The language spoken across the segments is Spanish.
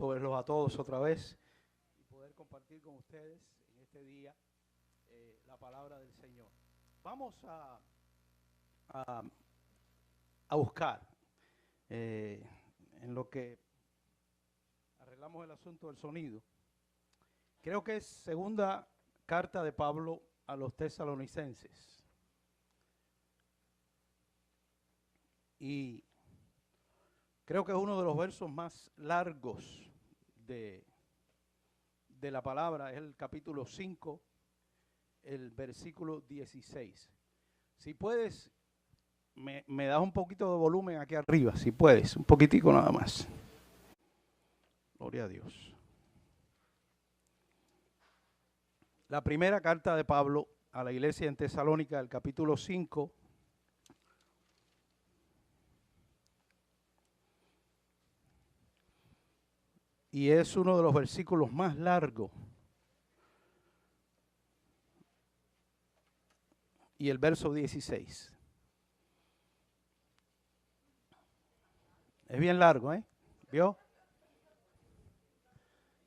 verlos a todos otra vez y poder compartir con ustedes en este día la palabra del Señor. Vamos a buscar en lo que arreglamos el asunto del sonido. Creo que es segunda carta de Pablo a los tesalonicenses. Y creo que es uno de los versos más largos de la palabra, es el capítulo 5, el versículo 16. Si puedes, me das un poquito de volumen aquí arriba, si puedes, un poquitico nada más. Gloria a Dios. La primera carta de Pablo a la iglesia en Tesalónica, el capítulo 5. Y es uno de los versículos más largos. Y el verso 16. Es bien largo, ¿eh? ¿Vio?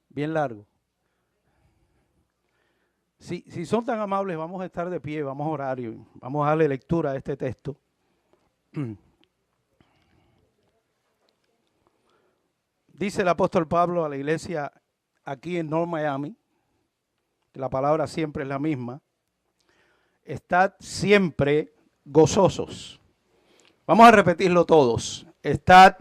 Bien largo. Si son tan amables, vamos a estar de pie, vamos a orar y vamos a darle lectura a este texto. Dice el apóstol Pablo a la iglesia aquí en North Miami, que la palabra siempre es la misma: estad siempre gozosos. Vamos a repetirlo todos. Estad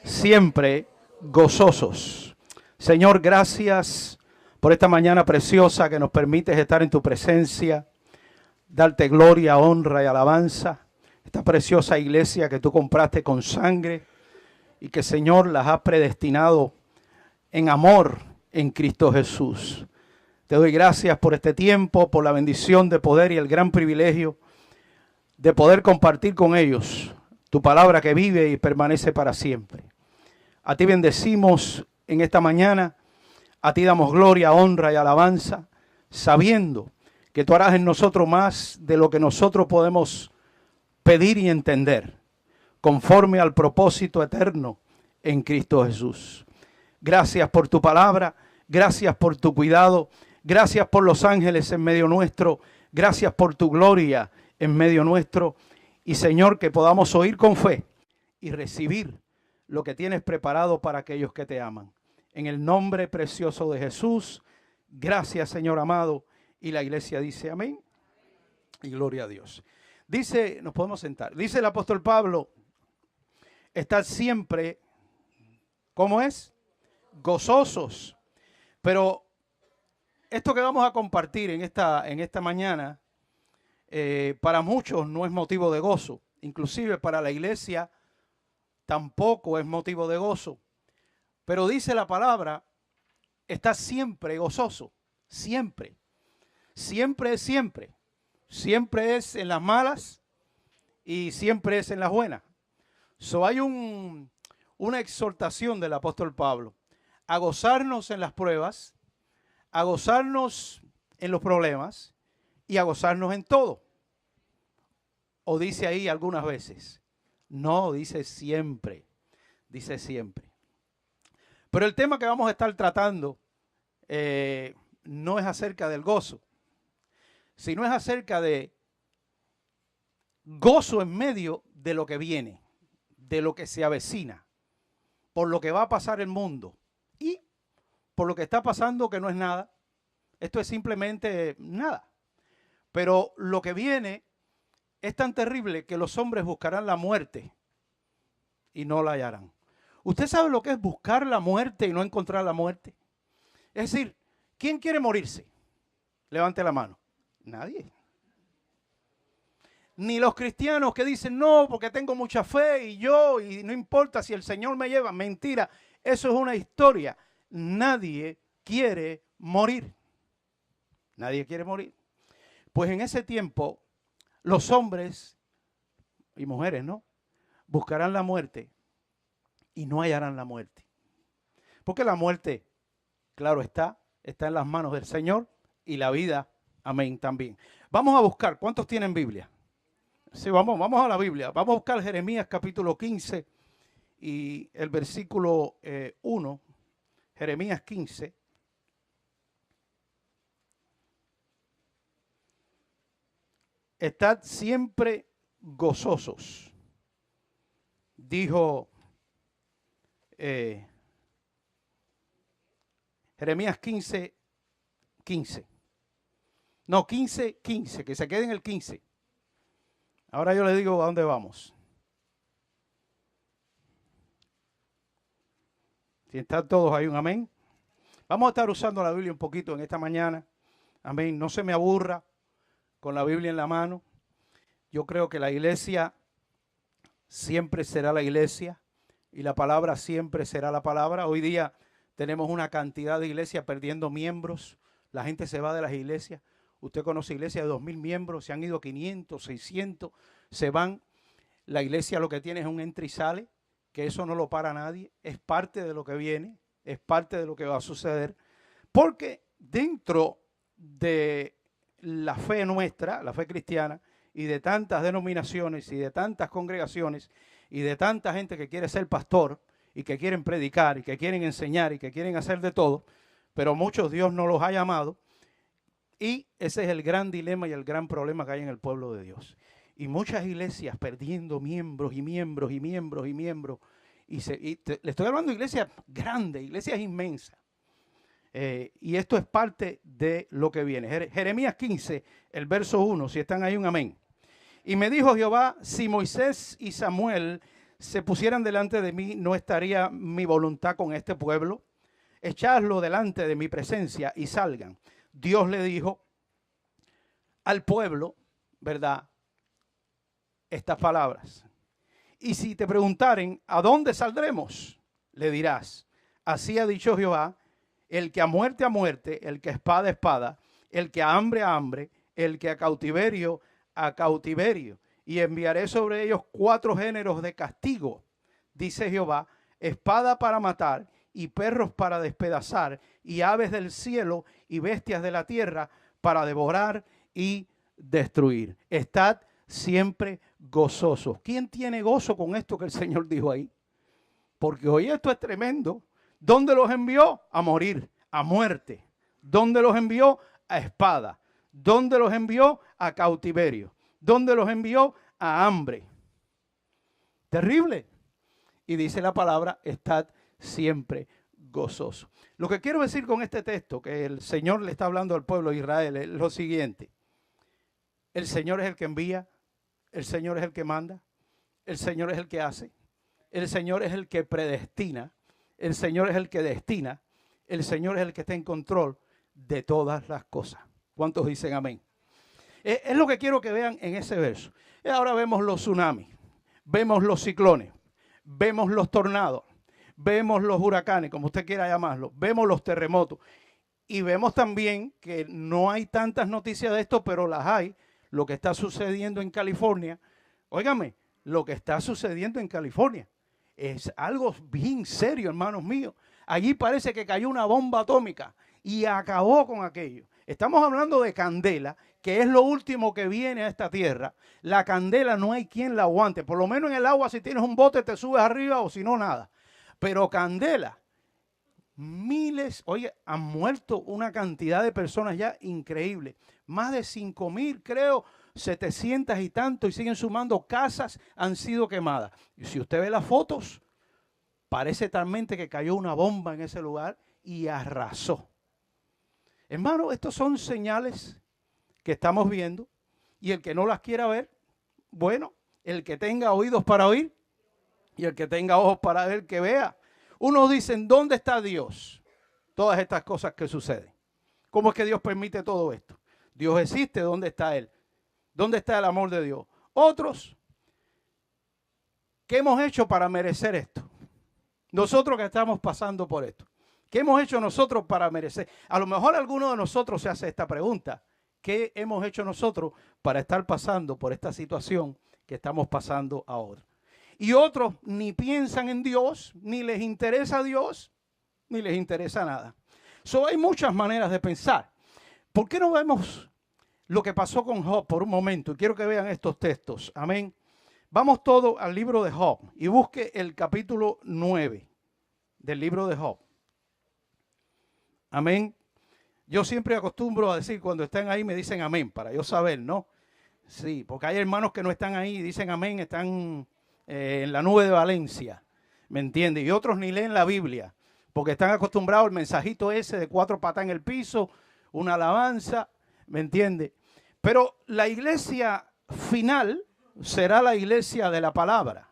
siempre gozosos. Señor, gracias por esta mañana preciosa que nos permites estar en tu presencia, darte gloria, honra y alabanza. Esta preciosa iglesia que tú compraste con sangre y que, Señor, las has predestinado en amor en Cristo Jesús. Te doy gracias por este tiempo, por la bendición de poder y el gran privilegio de poder compartir con ellos tu palabra que vive y permanece para siempre. A ti bendecimos en esta mañana, a ti damos gloria, honra y alabanza, sabiendo que tú harás en nosotros más de lo que nosotros podemos pedir y entender, conforme al propósito eterno en Cristo Jesús. Gracias por tu palabra, gracias por tu cuidado, gracias por los ángeles en medio nuestro, gracias por tu gloria en medio nuestro. Y Señor, que podamos oír con fe y recibir lo que tienes preparado para aquellos que te aman. En el nombre precioso de Jesús, gracias, Señor amado. Y la iglesia dice amén y gloria a Dios. Dice, nos podemos sentar, dice el apóstol Pablo: estad siempre, ¿cómo es? Gozosos. Pero esto que vamos a compartir en esta mañana, para muchos no es motivo de gozo. Inclusive para la iglesia tampoco es motivo de gozo. Pero dice la palabra: está siempre gozoso. Siempre. Siempre es siempre. Siempre es en las malas y siempre es en las buenas. Hay una exhortación del apóstol Pablo a gozarnos en las pruebas, a gozarnos en los problemas y a gozarnos en todo. O dice ahí algunas veces. No, dice siempre. Dice siempre. Pero el tema que vamos a estar tratando no es acerca del gozo, sino es acerca de gozo en medio de lo que viene, de lo que se avecina, por lo que va a pasar el mundo y por lo que está pasando, que no es nada. Esto es simplemente nada. Pero lo que viene es tan terrible que los hombres buscarán la muerte y no la hallarán. ¿Usted sabe lo que es buscar la muerte y no encontrar la muerte? Es decir, ¿quién quiere morirse? Levante la mano. Nadie. Ni los cristianos que dicen, no, porque tengo mucha fe y no importa si el Señor me lleva. Mentira, eso es una historia. Nadie quiere morir. Nadie quiere morir. Pues en ese tiempo, los hombres y mujeres, ¿no?, buscarán la muerte y no hallarán la muerte. Porque la muerte, claro está en las manos del Señor, y la vida, amén, también. Vamos a buscar, ¿cuántos tienen Biblia? Sí, vamos a la Biblia. Vamos a buscar Jeremías capítulo 15 y el versículo 1. Jeremías 15. Estad siempre gozosos, dijo Jeremías 15, 15. No, 15, 15, que se quede en el 15. Ahora yo les digo a dónde vamos. Si están todos ahí, un amén. Vamos a estar usando la Biblia un poquito en esta mañana. Amén. No se me aburra con la Biblia en la mano. Yo creo que la iglesia siempre será la iglesia y la palabra siempre será la palabra. Hoy día tenemos una cantidad de iglesias perdiendo miembros. La gente se va de las iglesias. Usted conoce iglesias de 2,000 miembros, se han ido 500, 600, se van. La iglesia lo que tiene es un entra y sale, que eso no lo para nadie. Es parte de lo que viene, es parte de lo que va a suceder. Porque dentro de la fe nuestra, la fe cristiana, y de tantas denominaciones y de tantas congregaciones y de tanta gente que quiere ser pastor y que quieren predicar y que quieren enseñar y que quieren hacer de todo, pero muchos Dios no los ha llamado, y ese es el gran dilema y el gran problema que hay en el pueblo de Dios. Y muchas iglesias perdiendo miembros y miembros y miembros y miembros. Le estoy hablando de iglesias grandes, iglesias inmensas. Y esto es parte de lo que viene. Jeremías 15, el verso 1, si están ahí, un amén. Y me dijo Jehová, si Moisés y Samuel se pusieran delante de mí, no estaría mi voluntad con este pueblo. Echadlo delante de mi presencia y salgan. Dios le dijo al pueblo, ¿verdad?, estas palabras. Y si te preguntaren, ¿a dónde saldremos?, le dirás, así ha dicho Jehová, el que a muerte, el que a espada, el que a hambre, el que a cautiverio, y enviaré sobre ellos 4 géneros de castigo, dice Jehová, espada para matar, y perros para despedazar, y aves del cielo, y bestias de la tierra, para devorar y destruir. Estad siempre gozosos. ¿Quién tiene gozo con esto que el Señor dijo ahí? Porque hoy esto es tremendo. ¿Dónde los envió? A morir, a muerte. ¿Dónde los envió? A espada. ¿Dónde los envió? A cautiverio. ¿Dónde los envió? A hambre. Terrible. Y dice la palabra, estad siempre gozoso. Lo que quiero decir con este texto, que el Señor le está hablando al pueblo de Israel, es lo siguiente. El Señor es el que envía, el Señor es el que manda, el Señor es el que hace, el Señor es el que predestina, el Señor es el que destina, el Señor es el que está en control de todas las cosas. ¿Cuántos dicen amén? Es lo que quiero que vean en ese verso. Ahora vemos los tsunamis, vemos los ciclones, vemos los tornados, vemos los huracanes, como usted quiera llamarlo, vemos los terremotos, y vemos también que no hay tantas noticias de esto, pero las hay. Lo que está sucediendo en California, óigame, lo que está sucediendo en California es algo bien serio, hermanos míos. Allí parece que cayó una bomba atómica y acabó con aquello. Estamos hablando de candela, que es lo último que viene a esta tierra. La candela no hay quien la aguante. Por lo menos en el agua, si tienes un bote, te subes arriba, o si no, nada. Pero candela, miles, oye, han muerto una cantidad de personas ya increíble. Más de 5,000, creo, 700 y tanto, y siguen sumando, casas han sido quemadas. Y si usted ve las fotos, parece talmente que cayó una bomba en ese lugar y arrasó. Hermano, estos son señales que estamos viendo, y el que no las quiera ver, bueno, el que tenga oídos para oír y el que tenga ojos para ver, que vea. Unos dicen, ¿dónde está Dios? Todas estas cosas que suceden. ¿Cómo es que Dios permite todo esto? Dios existe, ¿dónde está Él? ¿Dónde está el amor de Dios? Otros, ¿qué hemos hecho para merecer esto? Nosotros que estamos pasando por esto. ¿Qué hemos hecho nosotros para merecer? A lo mejor alguno de nosotros se hace esta pregunta. ¿Qué hemos hecho nosotros para estar pasando por esta situación que estamos pasando ahora? Y otros ni piensan en Dios, ni les interesa Dios, ni les interesa nada. Hay muchas maneras de pensar. ¿Por qué no vemos lo que pasó con Job por un momento? Y quiero que vean estos textos. Amén. Vamos todos al libro de Job y busque el capítulo 9 del libro de Job. Amén. Yo siempre acostumbro a decir, cuando están ahí me dicen amén, para yo saber, ¿no? Sí, porque hay hermanos que no están ahí y dicen amén, están en la nube de Valencia, ¿me entiendes? Y otros ni leen la Biblia, porque están acostumbrados al mensajito ese de 4 patas en el piso, una alabanza, ¿me entiendes? Pero la iglesia final será la iglesia de la palabra,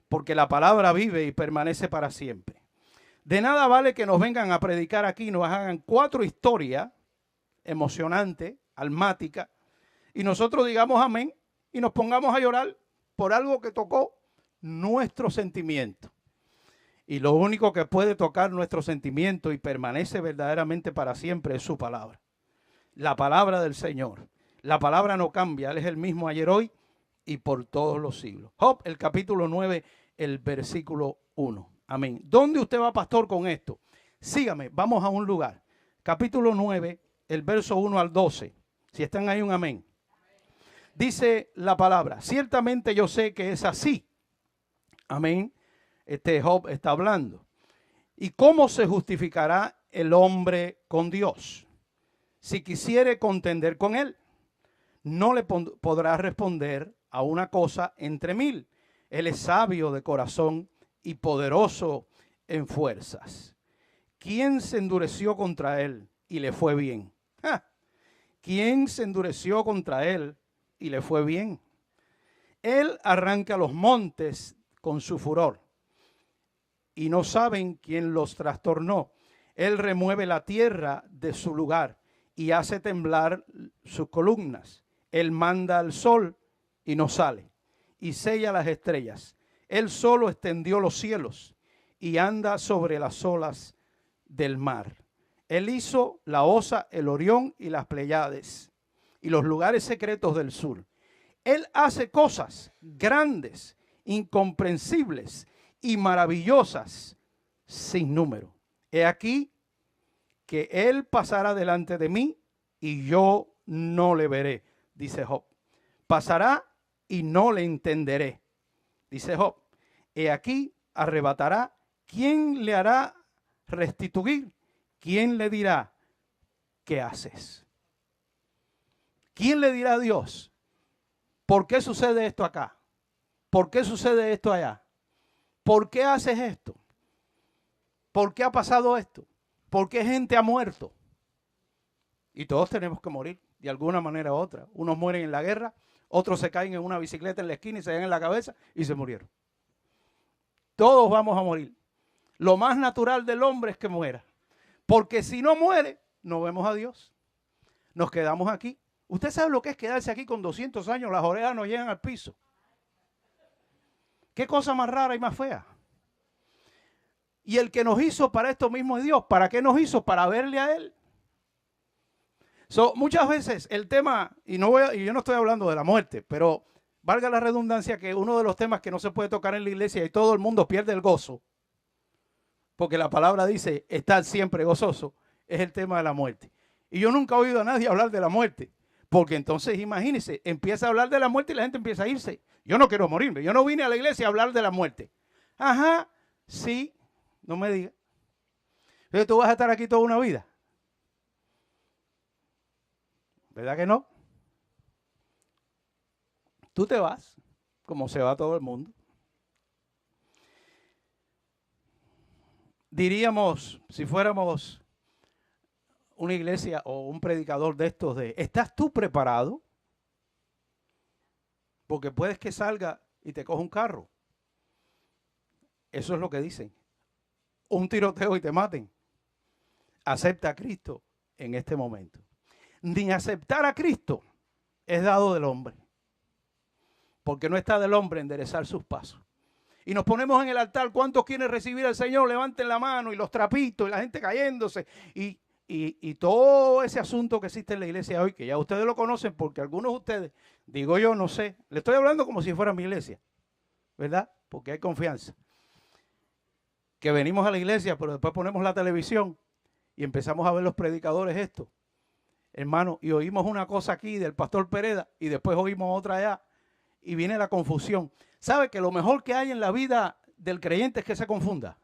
porque la palabra vive y permanece para siempre. De nada vale que nos vengan a predicar aquí, nos hagan 4 historias emocionantes, almáticas, y nosotros digamos amén y nos pongamos a llorar por algo que tocó nuestro sentimiento. Y lo único que puede tocar nuestro sentimiento y permanece verdaderamente para siempre es su palabra. La palabra del Señor. La palabra no cambia, Él es el mismo ayer, hoy y por todos los siglos. Job, el capítulo 9, el versículo 1. Amén. ¿Dónde usted va, pastor, con esto? Sígame, vamos a un lugar. Capítulo 9, el verso 1 al 12. Si están ahí, un amén. Dice la palabra, ciertamente yo sé que es así. Amén. Job está hablando. ¿Y cómo se justificará el hombre con Dios? Si quisiere contender con él, no le podrá responder a una cosa entre 1000. Él es sabio de corazón y poderoso en fuerzas. ¿Quién se endureció contra él y le fue bien? ¡Ja! ¿Quién se endureció contra él y le fue bien? Él arranca los montes con su furor y no saben quién los trastornó. Él remueve la tierra de su lugar y hace temblar sus columnas. Él manda al sol y no sale, y sella las estrellas. Él solo extendió los cielos y anda sobre las olas del mar. Él hizo la Osa, el Orión y las Pleiades y los lugares secretos del sur. Él hace cosas grandes, incomprensibles y maravillosas sin número. He aquí que Él pasará delante de mí y yo no le veré, dice Job. Pasará y no le entenderé, dice Job. He aquí arrebatará. ¿Quién le hará restituir? ¿Quién le dirá qué haces? ¿Quién le dirá a Dios por qué sucede esto acá? ¿Por qué sucede esto allá? ¿Por qué haces esto? ¿Por qué ha pasado esto? ¿Por qué gente ha muerto? Y todos tenemos que morir de alguna manera u otra. Unos mueren en la guerra, otros se caen en una bicicleta en la esquina y se dan en la cabeza y se murieron. Todos vamos a morir. Lo más natural del hombre es que muera. Porque si no muere, no vemos a Dios. Nos quedamos aquí. ¿Usted sabe lo que es quedarse aquí con 200 años? Las orejas no llegan al piso. ¿Qué cosa más rara y más fea? Y el que nos hizo para esto mismo es Dios. ¿Para qué nos hizo? Para verle a Él. Muchas veces el tema, y yo no estoy hablando de la muerte, pero valga la redundancia que uno de los temas que no se puede tocar en la iglesia y todo el mundo pierde el gozo, porque la palabra dice estar siempre gozoso, es el tema de la muerte. Y yo nunca he oído a nadie hablar de la muerte, porque entonces imagínense, empieza a hablar de la muerte y la gente empieza a irse. Yo no quiero morirme, yo no vine a la iglesia a hablar de la muerte. Ajá, sí, no me digas. Pero tú vas a estar aquí toda una vida. ¿Verdad que no? Tú te vas, como se va todo el mundo. Diríamos, si fuéramos una iglesia o un predicador de estos ¿estás tú preparado? Porque puedes que salga y te coja un carro. Eso es lo que dicen. Un tiroteo y te maten. Acepta a Cristo en este momento. Ni aceptar a Cristo es dado del hombre. Porque no está del hombre enderezar sus pasos. Y nos ponemos en el altar, ¿cuántos quieren recibir al Señor? Levanten la mano y los trapitos y la gente cayéndose. Y todo ese asunto que existe en la iglesia hoy, que ya ustedes lo conocen porque algunos de ustedes, digo yo, no sé, le estoy hablando como si fuera mi iglesia, ¿verdad? Porque hay confianza. Que venimos a la iglesia, pero después ponemos la televisión y empezamos a ver los predicadores esto, hermano, y oímos una cosa aquí del pastor Pereda y después oímos otra allá y viene la confusión. ¿Sabe que lo mejor que hay en la vida del creyente es que se confunda?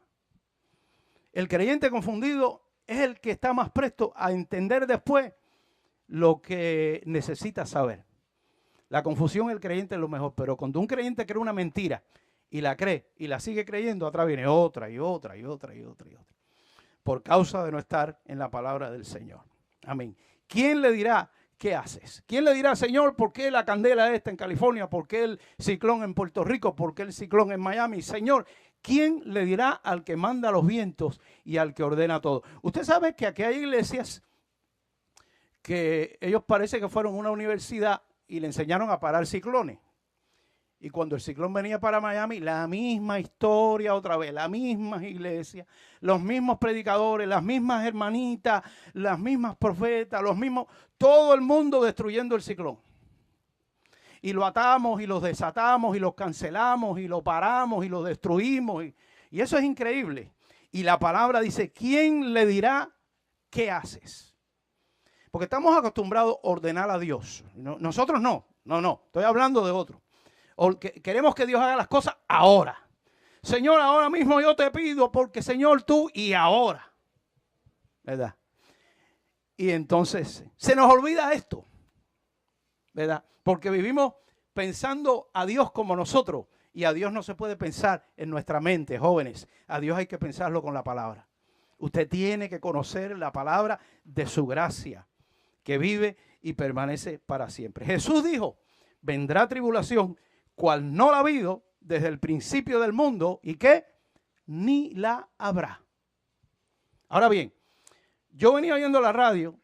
El creyente confundido es el que está más presto a entender después lo que necesita saber. La confusión el creyente es lo mejor, pero cuando un creyente cree una mentira y la cree y la sigue creyendo, atrás viene otra y otra y otra y otra y otra. Por causa de no estar en la palabra del Señor. Amén. ¿Quién le dirá qué haces? ¿Quién le dirá, Señor, por qué la candela esta en California? ¿Por qué el ciclón en Puerto Rico? ¿Por qué el ciclón en Miami? Señor, ¿quién le dirá al que manda los vientos y al que ordena todo? Usted sabe que aquí hay iglesias que ellos parece que fueron a una universidad y le enseñaron a parar ciclones. Y cuando el ciclón venía para Miami, la misma historia otra vez, las mismas iglesias, los mismos predicadores, las mismas hermanitas, las mismas profetas, los mismos, todo el mundo destruyendo el ciclón. Y lo atamos y lo desatamos y lo cancelamos y lo paramos y lo destruimos. Y eso es increíble. Y la palabra dice, ¿quién le dirá qué haces? Porque estamos acostumbrados a ordenar a Dios. Nosotros no, estoy hablando de otro. Queremos que Dios haga las cosas ahora. Señor, ahora mismo yo te pido porque Señor tú y ahora. ¿Verdad? Y entonces se nos olvida esto. ¿Verdad? Porque vivimos pensando a Dios como nosotros. Y a Dios no se puede pensar en nuestra mente, jóvenes. A Dios hay que pensarlo con la palabra. Usted tiene que conocer la palabra de su gracia, que vive y permanece para siempre. Jesús dijo, vendrá tribulación, cual no la ha habido desde el principio del mundo y que ni la habrá. Ahora bien, yo venía oyendo la radio,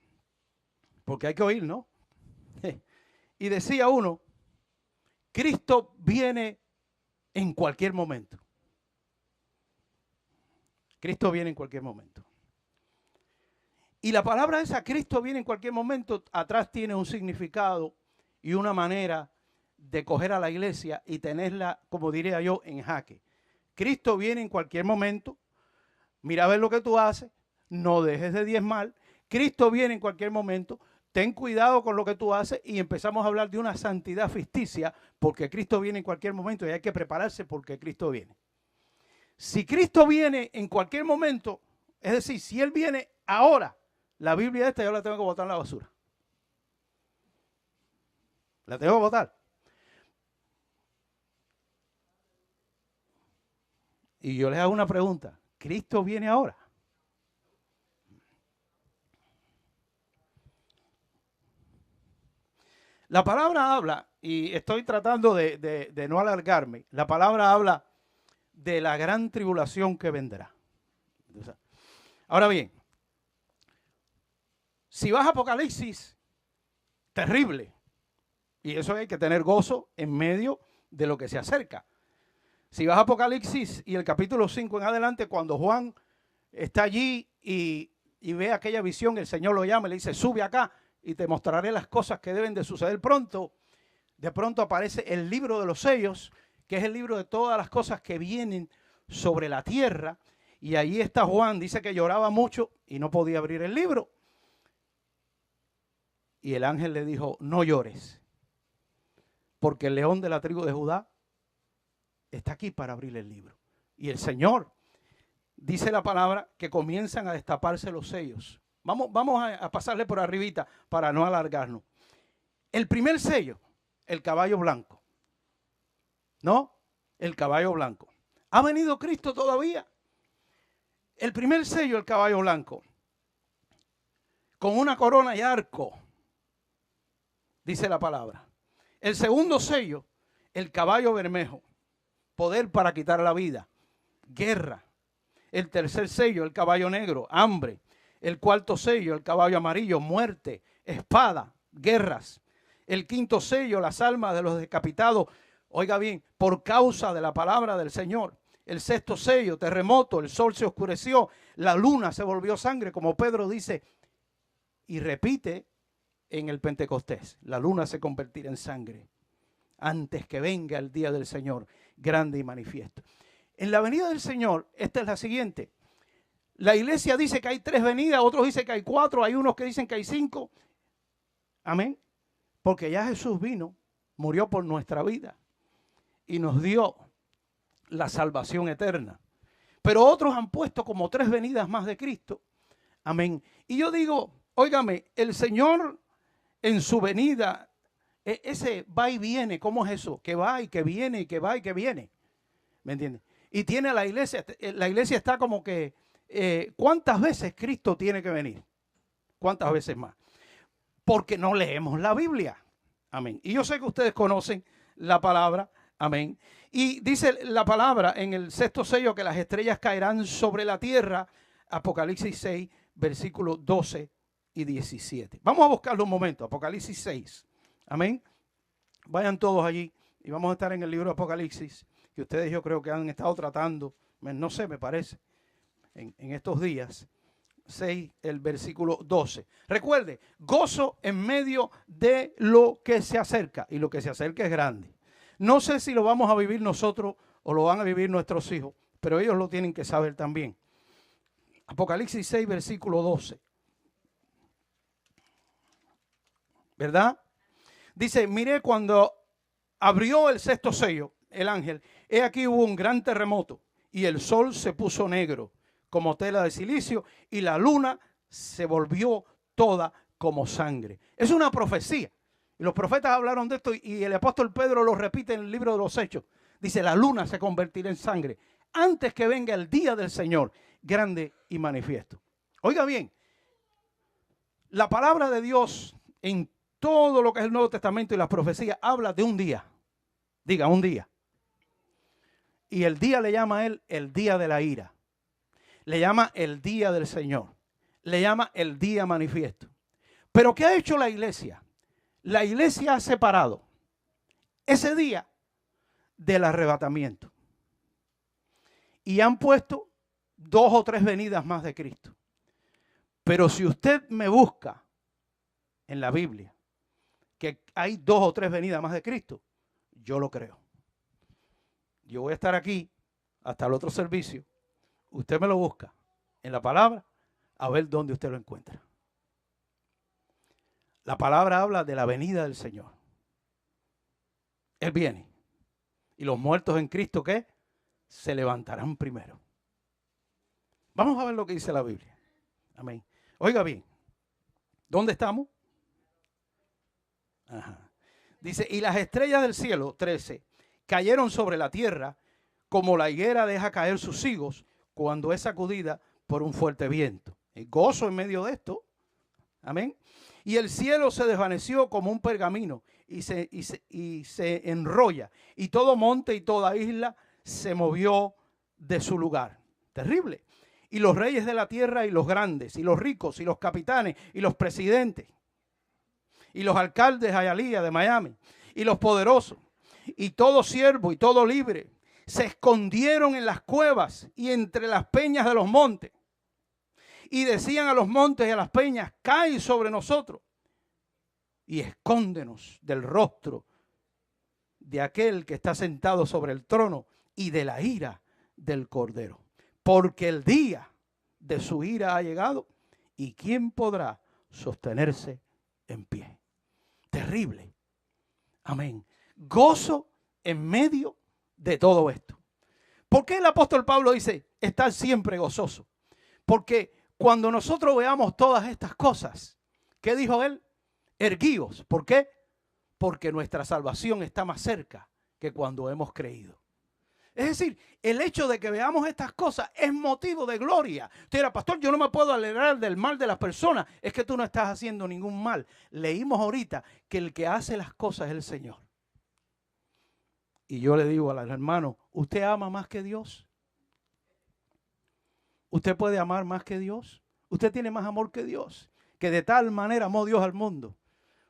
porque hay que oír, ¿no? Y decía uno, Cristo viene en cualquier momento. Cristo viene en cualquier momento. Y la palabra esa, Cristo viene en cualquier momento, atrás tiene un significado y una manera de coger a la iglesia y tenerla, como diría yo, en jaque. Cristo viene en cualquier momento. Mira a ver lo que tú haces. No dejes de diezmar. Cristo viene en cualquier momento. Ten cuidado con lo que tú haces y empezamos a hablar de una santidad ficticia porque Cristo viene en cualquier momento y hay que prepararse porque Cristo viene. Si Cristo viene en cualquier momento, es decir, si Él viene ahora, la Biblia esta yo la tengo que botar en la basura. La tengo que botar. Y yo les hago una pregunta. ¿Cristo viene ahora? La palabra habla, y estoy tratando de no alargarme, la palabra habla de la gran tribulación que vendrá. Ahora bien, si vas a Apocalipsis, terrible. Y eso hay que tener gozo en medio de lo que se acerca. Si vas a Apocalipsis y el capítulo 5 en adelante, cuando Juan está allí y ve aquella visión, el Señor lo llama y le dice, sube acá y te mostraré las cosas que deben de suceder pronto. De pronto aparece el libro de los sellos, que es el libro de todas las cosas que vienen sobre la tierra. Y ahí está Juan, dice que lloraba mucho y no podía abrir el libro. Y el ángel le dijo, no llores, porque el león de la tribu de Judá está aquí para abrir el libro. Y el Señor, dice la palabra, que comienzan a destaparse los sellos. Vamos a pasarle por arribita para no alargarnos. El primer sello, el caballo blanco. ¿No? El caballo blanco. ¿Ha venido Cristo todavía? El primer sello, el caballo blanco. Con una corona y arco, dice la palabra. El segundo sello, el caballo bermejo. Poder para quitar la vida. Guerra. El tercer sello, el caballo negro. Hambre. El cuarto sello, el caballo amarillo. Muerte. Espada. Guerras. El quinto sello, las almas de los decapitados. Oiga bien, por causa de la palabra del Señor. El sexto sello, terremoto. El sol se oscureció. La luna se volvió sangre, como Pedro dice. Y repite en el Pentecostés. La luna se convertirá en sangre antes que venga el día del Señor, grande y manifiesto. En la venida del Señor, esta es la siguiente. La iglesia dice que hay 3 venidas, otros dicen que hay 4, hay unos que dicen que hay 5. Amén. Porque ya Jesús vino, murió por nuestra vida y nos dio la salvación eterna. Pero otros han puesto como 3 venidas más de Cristo. Amén. Y yo digo, óigame, el Señor en su venida, ese va y viene, ¿cómo es eso? Que va y que viene, y que va y que viene. ¿Me entiendes? Y tiene la iglesia está como que, ¿cuántas veces Cristo tiene que venir? ¿Cuántas veces más? Porque no leemos la Biblia. Amén. Y yo sé que ustedes conocen la palabra. Amén. Y dice la palabra en el sexto sello que las estrellas caerán sobre la tierra. Apocalipsis 6, versículos 12 y 17. Vamos a buscarlo un momento. Apocalipsis 6. Amén. Vayan todos allí y vamos a estar en el libro de Apocalipsis, que ustedes yo creo que han estado tratando, no sé, me parece, en estos días. 6, el versículo 12. Recuerde, gozo en medio de lo que se acerca. Y lo que se acerca es grande. No sé si lo vamos a vivir nosotros o lo van a vivir nuestros hijos, pero ellos lo tienen que saber también. Apocalipsis 6, versículo 12. ¿Verdad? Dice, mire, cuando abrió el sexto sello, el ángel, he aquí hubo un gran terremoto y el sol se puso negro como tela de silicio y la luna se volvió toda como sangre. Es una profecía. Y los profetas hablaron de esto y el apóstol Pedro lo repite en el libro de los Hechos. Dice, la luna se convertirá en sangre antes que venga el día del Señor, grande y manifiesto. Oiga bien, la palabra de Dios en todo lo que es el Nuevo Testamento y las profecías habla de un día. Diga, un día. Y el día le llama a él el día de la ira. Le llama el día del Señor. Le llama el día manifiesto. Pero ¿qué ha hecho la iglesia? La iglesia ha separado ese día del arrebatamiento. Y han puesto 2 o 3 venidas más de Cristo. Pero si usted me busca en la Biblia que hay 2 o 3 venidas más de Cristo, yo lo creo. Yo voy a estar aquí hasta el otro servicio. Usted me lo busca en la palabra a ver dónde usted lo encuentra. La palabra habla de la venida del Señor. Él viene. Y los muertos en Cristo, ¿qué? Se levantarán primero. Vamos a ver lo que dice la Biblia. Amén. Oiga bien. ¿Dónde estamos? Ajá. Dice, y las estrellas del cielo, 13, cayeron sobre la tierra como la higuera deja caer sus higos cuando es sacudida por un fuerte viento. El gozo en medio de esto. Amén. Y el cielo se desvaneció como un pergamino y se enrolla. Y todo monte y toda isla se movió de su lugar. Terrible. Y los reyes de la tierra y los grandes y los ricos y los capitanes y los presidentes y los alcaldes de Hialeah, de Miami, y los poderosos, y todo siervo y todo libre, se escondieron en las cuevas y entre las peñas de los montes. Y decían a los montes y a las peñas, cae sobre nosotros y escóndenos del rostro de aquel que está sentado sobre el trono y de la ira del Cordero. Porque el día de su ira ha llegado y ¿quién podrá sostenerse en pie? Terrible. Amén. Gozo en medio de todo esto. ¿Por qué el apóstol Pablo dice estar siempre gozoso? Porque cuando nosotros veamos todas estas cosas, ¿qué dijo él? Erguíos. ¿Por qué? Porque nuestra salvación está más cerca que cuando hemos creído. Es decir, el hecho de que veamos estas cosas es motivo de gloria. Usted dirá, pastor, yo no me puedo alegrar del mal de las personas. Es que tú no estás haciendo ningún mal. Leímos ahorita que el que hace las cosas es el Señor. Y yo le digo al hermano, ¿usted ama más que Dios? ¿Usted puede amar más que Dios? ¿Usted tiene más amor que Dios? Que de tal manera amó Dios al mundo.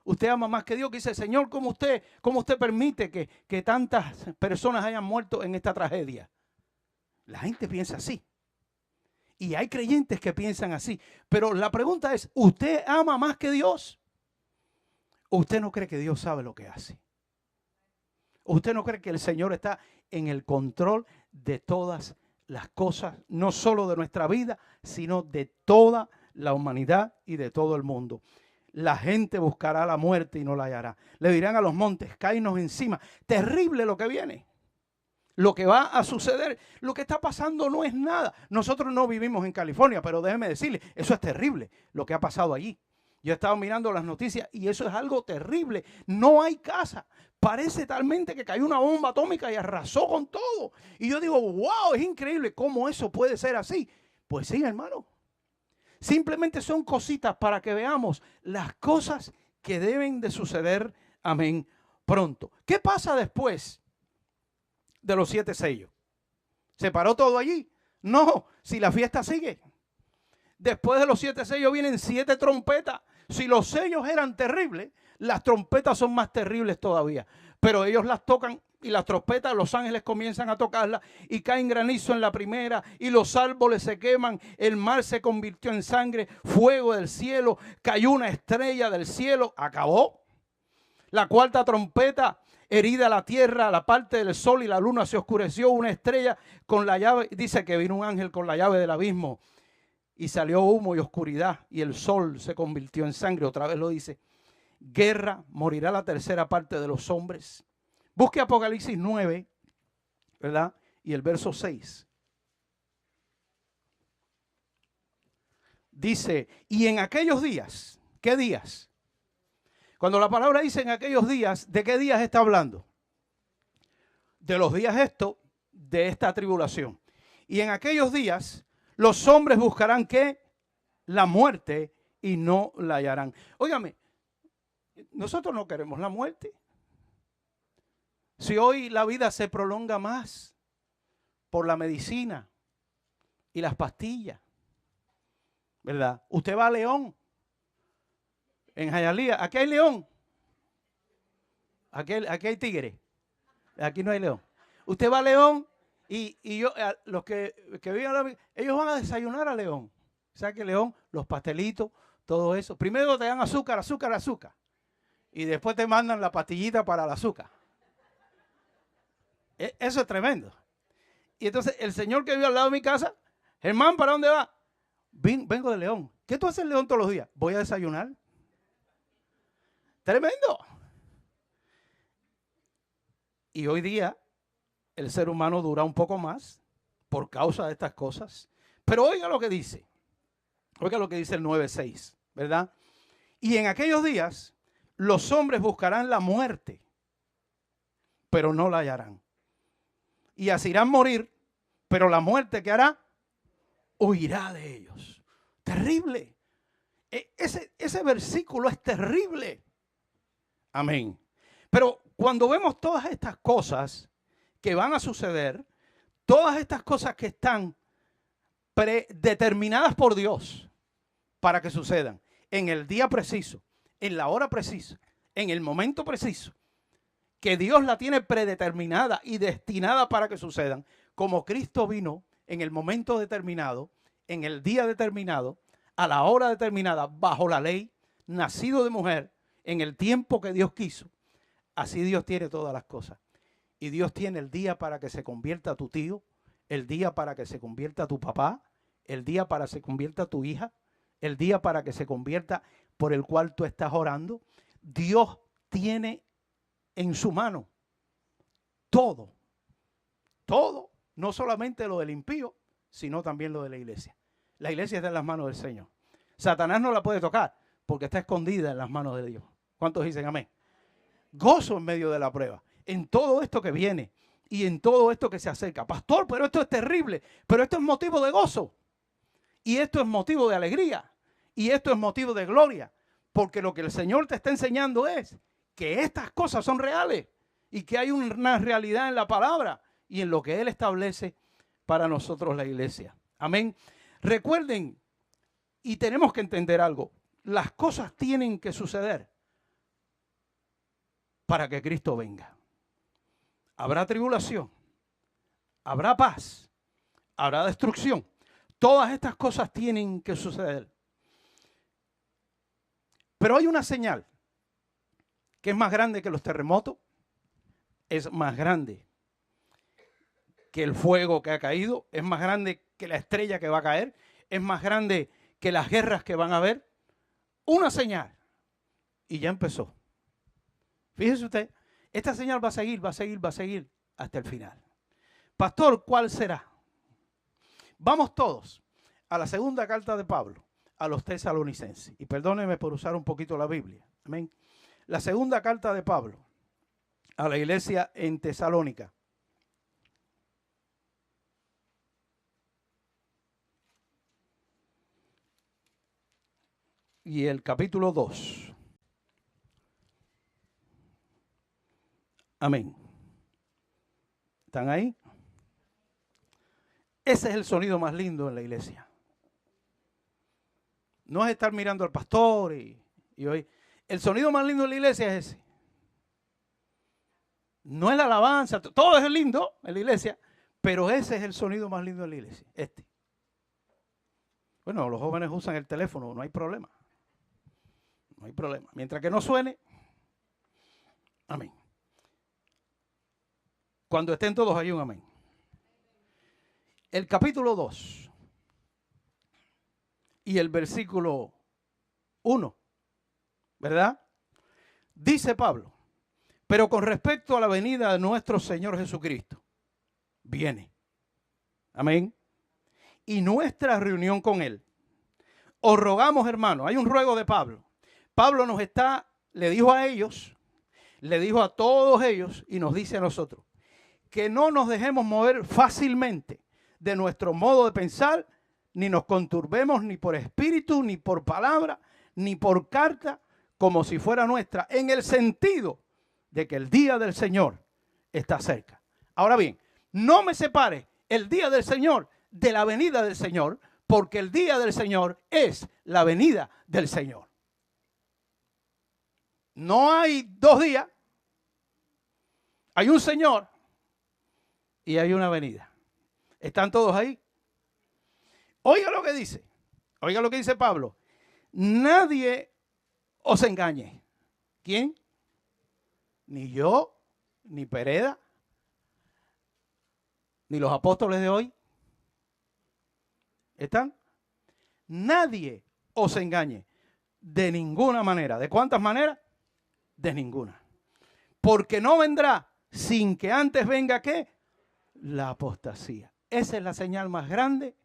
Usted ama más que Dios, que dice, Señor, ¿cómo usted permite que tantas personas hayan muerto en esta tragedia? La gente piensa así. Y hay creyentes que piensan así. Pero la pregunta es, ¿usted ama más que Dios? ¿O usted no cree que Dios sabe lo que hace? ¿O usted no cree que el Señor está en el control de todas las cosas, no solo de nuestra vida, sino de toda la humanidad y de todo el mundo? La gente buscará la muerte y no la hallará. Le dirán a los montes, cáenos encima. Terrible lo que viene. lo que va a suceder. Lo que está pasando no es nada. Nosotros no vivimos en California, pero déjeme decirle, eso es terrible, lo que ha pasado allí. Yo he estado mirando las noticias y eso es algo terrible. No hay casa. Parece talmente que cayó una bomba atómica y arrasó con todo. Y yo digo, wow, es increíble cómo eso puede ser así. Pues sí, hermano. Simplemente son cositas para que veamos las cosas que deben de suceder, amén, pronto. ¿Qué pasa después de los 7 sellos? ¿Se paró todo allí? No, si la fiesta sigue. Después de los 7 sellos vienen 7 trompetas. Si los sellos eran terribles, las trompetas son más terribles todavía. Pero ellos las tocan y las trompetas, los ángeles comienzan a tocarlas y caen granizo en la primera y los árboles se queman, el mar se convirtió en sangre, fuego del cielo, cayó una estrella del cielo, acabó. La cuarta trompeta, herida la tierra, la parte del sol y la luna se oscureció, una estrella con la llave, dice que vino un ángel con la llave del abismo y salió humo y oscuridad y el sol se convirtió en sangre, otra vez lo dice. Guerra, morirá la tercera parte de los hombres. Busque Apocalipsis 9, ¿verdad? Y el verso 6. Dice, y en aquellos días, ¿qué días? Cuando la palabra dice en aquellos días, ¿de qué días está hablando? De los días de esta tribulación. Y en aquellos días, los hombres buscarán ¿qué? La muerte y no la hallarán. Óigame, nosotros no queremos la muerte. Si hoy la vida se prolonga más por la medicina y las pastillas, ¿verdad? Usted va a León, en Hialeah, aquí hay león, aquí hay tigre, aquí no hay león. Usted va a León y los que viven a León, ellos van a desayunar a León. O sea que León, los pastelitos, todo eso. Primero te dan azúcar. Y después te mandan la pastillita para el azúcar. Eso es tremendo. Y entonces el señor que vive al lado de mi casa, Germán, ¿para dónde va? Vengo de León. ¿Qué tú haces en León todos los días? Voy a desayunar. Tremendo. Y hoy día el ser humano dura un poco más por causa de estas cosas. Pero oiga lo que dice. Oiga lo que dice el 9:6, ¿verdad? Y en aquellos días los hombres buscarán la muerte, pero no la hallarán. Y así irán a morir, pero la muerte que hará, huirá de ellos. Terrible. Ese versículo es terrible. Amén. Pero cuando vemos todas estas cosas que van a suceder, todas estas cosas que están predeterminadas por Dios para que sucedan, en el día preciso, en la hora precisa, en el momento preciso, que Dios la tiene predeterminada y destinada para que sucedan, como Cristo vino en el momento determinado, en el día determinado, a la hora determinada, bajo la ley, nacido de mujer, en el tiempo que Dios quiso. Así Dios tiene todas las cosas. Y Dios tiene el día para que se convierta tu tío, el día para que se convierta tu papá, el día para que se convierta tu hija, el día para que se convierta por el cual tú estás orando. Dios tiene en su mano todo, no solamente lo del impío, sino también lo de la iglesia. La iglesia está en las manos del Señor. Satanás no la puede tocar porque está escondida en las manos de Dios. ¿Cuántos dicen amén? Gozo en medio de la prueba, en todo esto que viene y en todo esto que se acerca. Pastor, pero esto es terrible, pero esto es motivo de gozo y esto es motivo de alegría y esto es motivo de gloria, porque lo que el Señor te está enseñando es que estas cosas son reales y que hay una realidad en la palabra y en lo que Él establece para nosotros la iglesia. Amén. Recuerden, y tenemos que entender algo, las cosas tienen que suceder para que Cristo venga. Habrá tribulación, habrá paz, habrá destrucción. Todas estas cosas tienen que suceder. Pero hay una señal que es más grande que los terremotos, es más grande que el fuego que ha caído, es más grande que la estrella que va a caer, es más grande que las guerras que van a haber. Una señal. Y ya empezó. Fíjese usted, esta señal va a seguir hasta el final. Pastor, ¿cuál será? Vamos todos a la segunda carta de Pablo a los tesalonicenses. Y perdónenme por usar un poquito la Biblia. Amén. La segunda carta de Pablo a la iglesia en Tesalónica. Y el capítulo 2. Amén. ¿Están ahí? Ese es el sonido más lindo en la iglesia. No es estar mirando al pastor y hoy. El sonido más lindo en la iglesia es ese. No es la alabanza, todo es lindo en la iglesia, pero ese es el sonido más lindo en la iglesia, este. Bueno, los jóvenes usan el teléfono, no hay problema. No hay problema. Mientras que no suene, amén. Cuando estén todos ahí, un amén. El capítulo 2 y el versículo 1, ¿verdad? Dice Pablo, pero con respecto a la venida de nuestro Señor Jesucristo, viene, amén, y nuestra reunión con Él. Os rogamos, hermanos, hay un ruego de Pablo. Pablo le dijo a ellos, le dijo a todos ellos y nos dice a nosotros, que no nos dejemos mover fácilmente de nuestro modo de pensar, ni nos conturbemos ni por espíritu, ni por palabra, ni por carta, como si fuera nuestra, en el sentido de que el día del Señor está cerca. Ahora bien, no me separe el día del Señor de la venida del Señor, porque el día del Señor es la venida del Señor. No hay 2 días, hay un Señor y hay una venida. ¿Están todos ahí? Oiga lo que dice Pablo. Nadie os engañe. ¿Quién? Ni yo, ni Pereda, ni los apóstoles de hoy. ¿Están? Nadie os engañe de ninguna manera. ¿De cuántas maneras? De ninguna. Porque no vendrá sin que antes venga ¿qué? La apostasía. Esa es la señal más grande.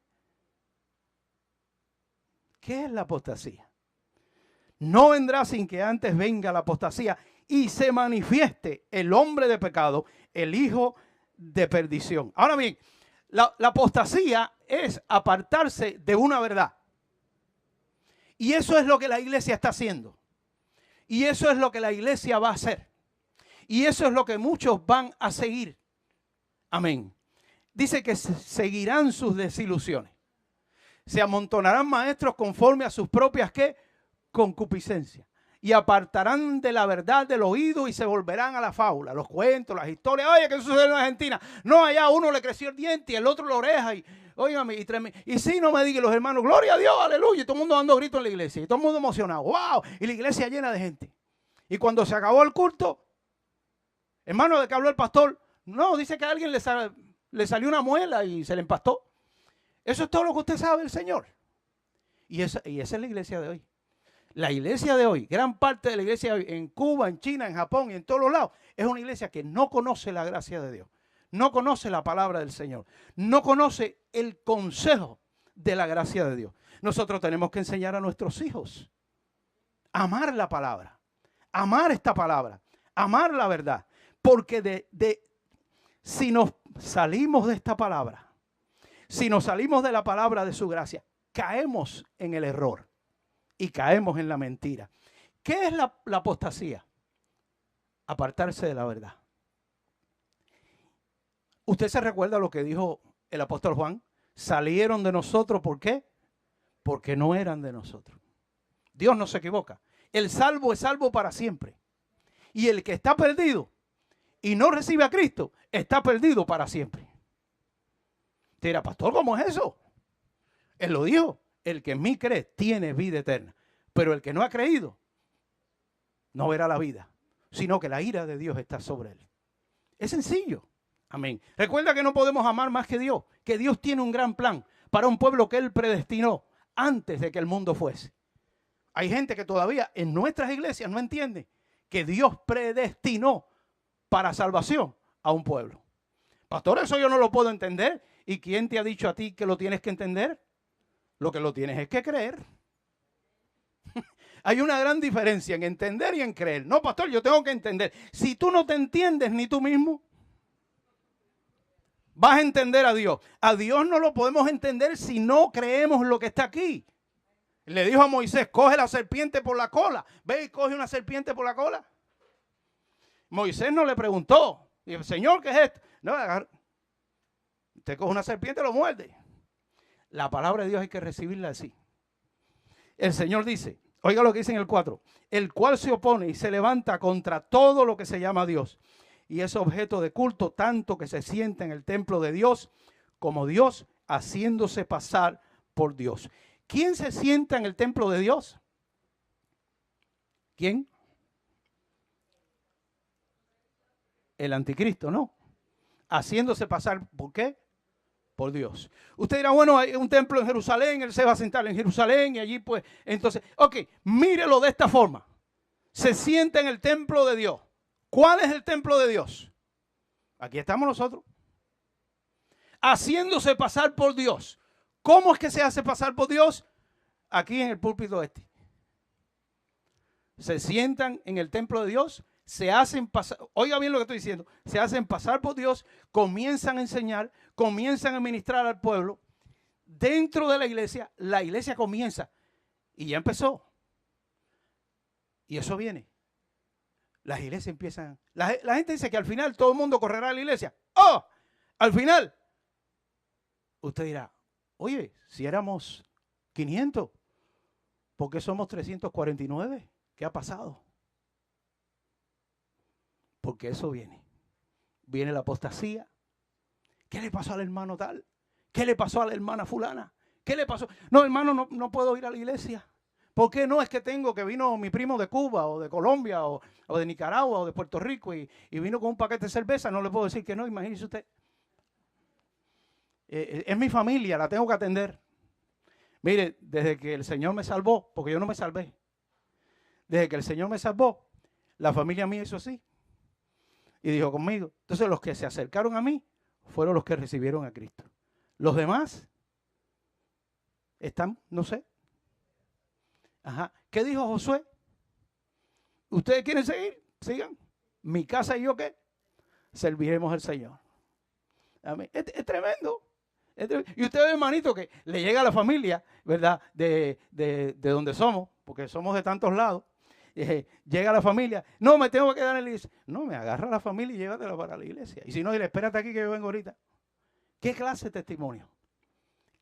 ¿Qué es la apostasía? No vendrá sin que antes venga la apostasía y se manifieste el hombre de pecado, el hijo de perdición. Ahora bien, la apostasía es apartarse de una verdad. Y eso es lo que la iglesia está haciendo. Y eso es lo que la iglesia va a hacer. Y eso es lo que muchos van a seguir. Amén. Dice que seguirán sus desilusiones. Se amontonarán maestros conforme a sus propias ¿qué? Concupiscencias. Y apartarán de la verdad del oído y se volverán a la fábula, los cuentos, las historias. Oye, ¿qué sucede en Argentina? No, allá a uno le creció el diente y el otro la oreja. Y, óigame, y sí, no me digan los hermanos, gloria a Dios, aleluya. Y todo el mundo dando gritos en la iglesia. Y todo el mundo emocionado. ¡Wow! Y la iglesia llena de gente. Y cuando se acabó el culto, hermano, ¿de qué habló el pastor? No, dice que a alguien le salió una muela y se le empastó. Eso es todo lo que usted sabe del Señor. Y esa es la iglesia de hoy. La iglesia de hoy, gran parte de la iglesia de hoy, en Cuba, en China, en Japón y en todos los lados, es una iglesia que no conoce la gracia de Dios. No conoce la palabra del Señor. No conoce el consejo de la gracia de Dios. Nosotros tenemos que enseñar a nuestros hijos a amar la palabra. Amar esta palabra. Amar la verdad. Porque si nos salimos de esta palabra, si nos salimos de la palabra de su gracia, caemos en el error y caemos en la mentira. ¿Qué es la apostasía? Apartarse de la verdad. ¿Usted se recuerda lo que dijo el apóstol Juan? Salieron de nosotros, ¿por qué? Porque no eran de nosotros. Dios no se equivoca. El salvo es salvo para siempre. Y el que está perdido y no recibe a Cristo, está perdido para siempre. Te dirá, pastor, ¿cómo es eso? Él lo dijo, el que en mí cree tiene vida eterna. Pero el que no ha creído, no verá la vida, sino que la ira de Dios está sobre él. Es sencillo. Amén. Recuerda que no podemos amar más que Dios, que Dios tiene un gran plan para un pueblo que Él predestinó antes de que el mundo fuese. Hay gente que todavía en nuestras iglesias no entiende que Dios predestinó para salvación a un pueblo. Pastor, eso yo no lo puedo entender. ¿Y quién te ha dicho a ti que lo tienes que entender? Lo que lo tienes es que creer. Hay una gran diferencia en entender y en creer. No, pastor, yo tengo que entender. Si tú no te entiendes ni tú mismo, vas a entender a Dios. A Dios no lo podemos entender si no creemos lo que está aquí. Le dijo a Moisés, coge la serpiente por la cola. Ve y coge una serpiente por la cola. Moisés no le preguntó. Dijo, Señor, ¿qué es esto? No, usted coge una serpiente y lo muerde. La palabra de Dios hay que recibirla así. El Señor dice, oiga lo que dice en el 4, el cual se opone y se levanta contra todo lo que se llama Dios y es objeto de culto, tanto que se sienta en el templo de Dios como Dios, haciéndose pasar por Dios. ¿Quién se sienta en el templo de Dios? ¿Quién? El anticristo, ¿no? Haciéndose pasar, ¿por qué? Por Dios. Usted dirá, bueno, hay un templo en Jerusalén, él se va a sentar en Jerusalén y allí pues, entonces, ok, mírelo de esta forma. Se sienta en el templo de Dios. ¿Cuál es el templo de Dios? Aquí estamos nosotros. Haciéndose pasar por Dios. ¿Cómo es que se hace pasar por Dios? Aquí en el púlpito este. Se sientan en el templo de Dios, se hacen pasar, oiga bien lo que estoy diciendo, se hacen pasar por Dios, comienzan a enseñar, comienzan a ministrar al pueblo. Dentro de la iglesia comienza y ya empezó. Y eso viene. Las iglesias empiezan, la gente dice que al final todo el mundo correrá a la iglesia. ¡Oh! Al final. Usted dirá, oye, si éramos 500, ¿por qué somos 349? ¿Qué ha pasado? Porque eso viene. Viene la apostasía. ¿Qué le pasó al hermano tal? ¿Qué le pasó a la hermana fulana? ¿Qué le pasó? No, hermano, no puedo ir a la iglesia. ¿Por qué no? Es que que vino mi primo de Cuba o de Colombia o de Nicaragua o de Puerto Rico y vino con un paquete de cerveza. No le puedo decir que no, imagínese usted. Es mi familia, la tengo que atender. Mire, desde que el Señor me salvó, porque yo no me salvé. Desde que el Señor me salvó, la familia mía hizo así. Y dijo conmigo. Entonces los que se acercaron a mí fueron los que recibieron a Cristo. Los demás están, no sé. Ajá. ¿Qué dijo Josué? ¿Ustedes quieren seguir? Sigan. Mi casa y yo, ¿qué? Serviremos al Señor. Amén. Es tremendo. Y usted ve, hermanito, que le llega a la familia, ¿verdad? De donde somos, porque somos de tantos lados. Llega la familia, no, me tengo que quedar en la iglesia. No, me agarra la familia y llévatela para la iglesia. Y si no, dile, espérate aquí que yo vengo ahorita. ¿Qué clase de testimonio?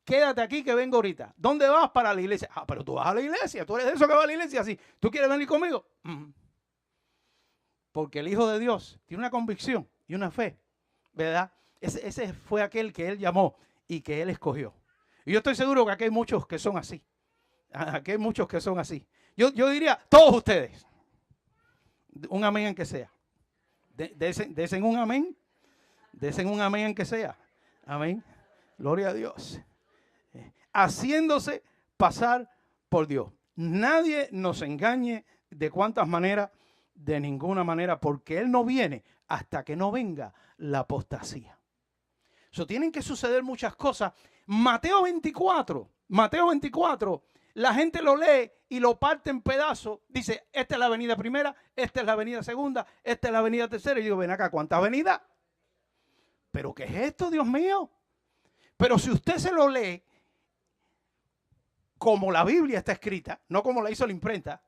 Quédate aquí que vengo ahorita. ¿Dónde vas? Para la iglesia. Ah, pero tú vas a la iglesia, tú eres de esos que va a la iglesia así. ¿Tú quieres venir conmigo? Porque el Hijo de Dios tiene una convicción y una fe, ¿verdad? Ese fue aquel que Él llamó y que Él escogió. Y yo estoy seguro que aquí hay muchos que son así. Aquí hay muchos que son así. Yo diría, todos ustedes, un amén en que sea. Desen un amén. Desen un amén en que sea. Amén. Gloria a Dios. Haciéndose pasar por Dios. Nadie nos engañe de cuántas maneras, de ninguna manera, porque Él no viene hasta que no venga la apostasía. Tienen que suceder muchas cosas. Mateo 24, la gente lo lee y lo parte en pedazos. Dice, esta es la avenida primera, esta es la avenida segunda, esta es la avenida tercera. Y digo, ven acá, ¿cuántas avenidas? ¿Pero qué es esto, Dios mío? Pero si usted se lo lee como la Biblia está escrita, no como la hizo la imprenta,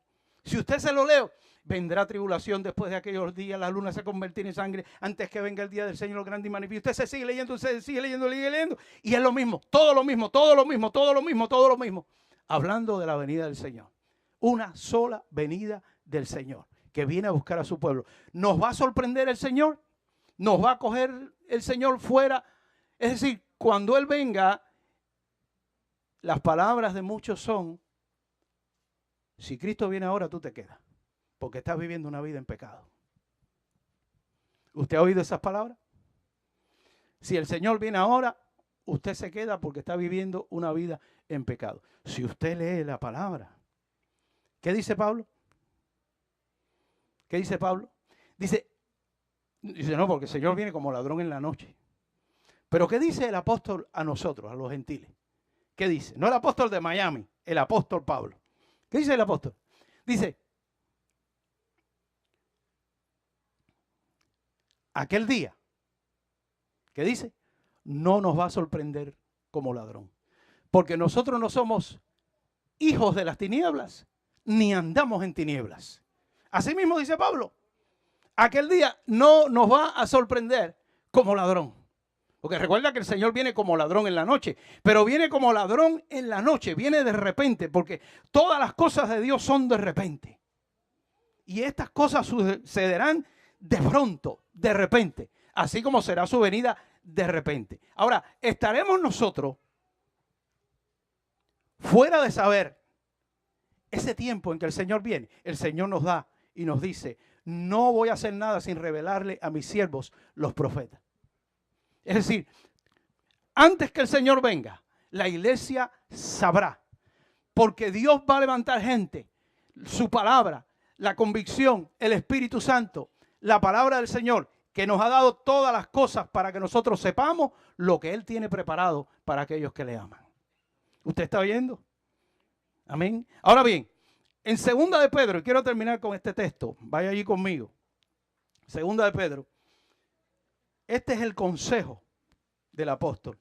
si usted se lo lee, vendrá tribulación después de aquellos días, la luna se convertirá en sangre antes que venga el día del Señor grande y manifiesto. Usted se sigue leyendo, y es lo mismo, todo lo mismo, todo lo mismo, todo lo mismo, todo lo mismo. Hablando de la venida del Señor. Una sola venida del Señor que viene a buscar a su pueblo. ¿Nos va a sorprender el Señor? ¿Nos va a coger el Señor fuera? Es decir, cuando Él venga, las palabras de muchos son, si Cristo viene ahora, tú te quedas, porque estás viviendo una vida en pecado. ¿Usted ha oído esas palabras? Si el Señor viene ahora, usted se queda porque está viviendo una vida en pecado. Si usted lee la palabra, ¿qué dice Pablo? ¿Qué dice Pablo? Dice, no, porque el Señor viene como ladrón en la noche. Pero ¿qué dice el apóstol a nosotros, a los gentiles? ¿Qué dice? No el apóstol de Miami, el apóstol Pablo. ¿Qué dice el apóstol? Dice, aquel día, ¿qué dice? No nos va a sorprender como ladrón. Porque nosotros no somos hijos de las tinieblas, ni andamos en tinieblas. Así mismo dice Pablo. Aquel día no nos va a sorprender como ladrón. Porque recuerda que el Señor viene como ladrón en la noche. Pero viene como ladrón en la noche. Viene de repente. Porque todas las cosas de Dios son de repente. Y estas cosas sucederán de pronto, de repente. Así como será su venida de repente. Ahora, estaremos nosotros fuera de saber ese tiempo en que el Señor viene. El Señor nos da y nos dice, no voy a hacer nada sin revelarle a mis siervos los profetas. Es decir, antes que el Señor venga, la iglesia sabrá. Porque Dios va a levantar gente, su palabra, la convicción, el Espíritu Santo, la palabra del Señor, que nos ha dado todas las cosas para que nosotros sepamos lo que Él tiene preparado para aquellos que le aman. ¿Usted está oyendo? Amén. Ahora bien, en Segunda de Pedro, y quiero terminar con este texto, vaya allí conmigo. Segunda de Pedro. Este es el consejo del apóstol.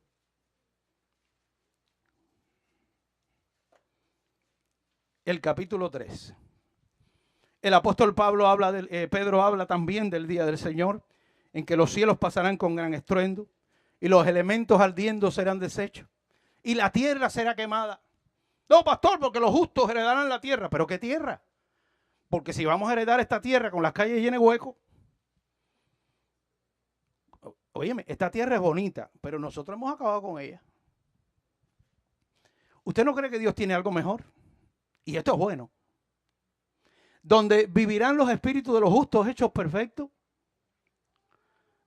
El capítulo 3. El apóstol Pedro habla también del día del Señor, en que los cielos pasarán con gran estruendo, y los elementos ardiendo serán deshechos, y la tierra será quemada. No, pastor, porque los justos heredarán la tierra. ¿Pero qué tierra? Porque si vamos a heredar esta tierra con las calles llenas de huecos. Óyeme, esta tierra es bonita, pero nosotros hemos acabado con ella. ¿Usted no cree que Dios tiene algo mejor? Y esto es bueno. Donde vivirán los espíritus de los justos hechos perfectos.